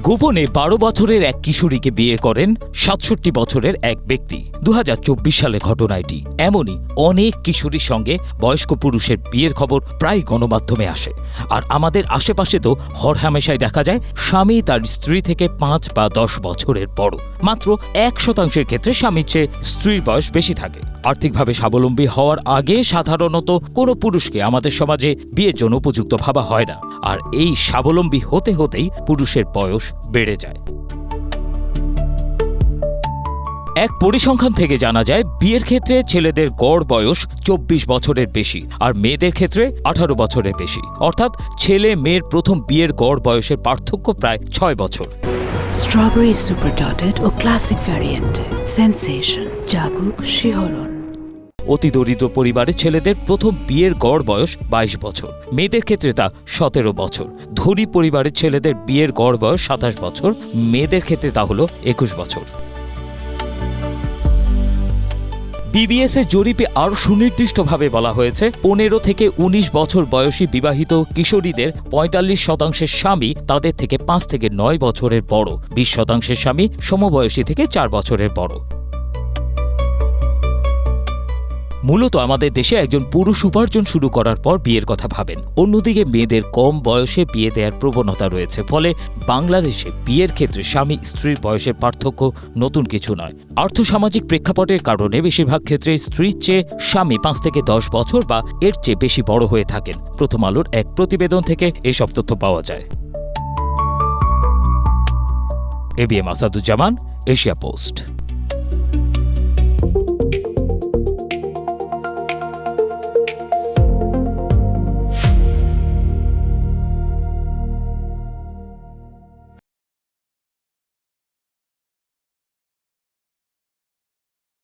গোপনে ১২ বছরের এক কিশোরীকে বিয়ে করেন ৬৭ বছরের এক ব্যক্তি। ২০২৪ সালে ঘটনা এটি। এমনই অনেক কিশোরীর সঙ্গে বয়স্ক পুরুষের বিয়ের খবর প্রায় গণমাধ্যমে আসে। আর আমাদের আশেপাশে তো হরহামেশাই দেখা যায় স্বামী তার স্ত্রী থেকে ৫ বা ১০ বছরের বড়। মাত্র ১% ক্ষেত্রে স্বামীর চেয়ে স্ত্রীর বয়স বেশি থাকে। আর্থিকভাবে স্বাবলম্বী হওয়ার আগে সাধারণত কোনো পুরুষকে আমাদের সমাজে বিয়ের জন্য উপযুক্ত ভাবা হয় না, আর এই স্বাবলম্বী হতে হতেই পুরুষের বয়স বেড়ে যায়। এক পরিসংখ্যান থেকে জানা যায় বিয়ের ক্ষেত্রে ছেলেদের গড় বয়স ২৪ বছরের বেশি আর মেয়েদের ক্ষেত্রে ১৮ বছরের বেশি। অর্থাৎ ছেলে মেয়ের প্রথম বিয়ের গড় বয়সের পার্থক্য প্রায় ৬ বছর। স্ট্রবেরি সুপার ডটেড ও ক্লাসিক ভ্যারিয়েন্টে সেন্সেশন জাগুক শিহরণ। অতি দরিদ্র পরিবারের ছেলেদের প্রথম বিয়ের গড় বয়স ২২ বছর, মেয়েদের ক্ষেত্রে তা ১৭ বছর। ধনী পরিবারের ছেলেদের বিয়ের গড় বয়স ২৭ বছর, মেয়েদের ক্ষেত্রে তা হল ২১ বছর। বিবিএস এর জরিপে আরও সুনির্দিষ্টভাবে বলা হয়েছে ১৫ থেকে ১৯ বছর বয়সী বিবাহিত কিশোরীদের ৪৫% স্বামী তাদের থেকে ৫ থেকে ৯ বছরের বড়, ২০% স্বামী সমবয়সী থেকে ৪ বছরের বড়। মূলত আমাদের দেশে একজন পুরুষ উপার্জন শুরু করার পর বিয়ের কথা ভাবেন। অন্যদিকে মেয়েদের কম বয়সে বিয়ে দেওয়ার প্রবণতা রয়েছে। ফলে বাংলাদেশে বিয়ের ক্ষেত্রে স্বামী স্ত্রীর বয়সের পার্থক্য নতুন কিছু নয়। আর্থসামাজিক প্রেক্ষাপটের কারণে বেশিরভাগ ক্ষেত্রে স্ত্রীর চেয়ে স্বামী ৫ থেকে ১০ বছর বা এর চেয়ে বেশি বড় হয়ে থাকেন। প্রথম আলোর এক প্রতিবেদন থেকে এসব তথ্য পাওয়া যায়। ABM Asaduzzaman, Asia post.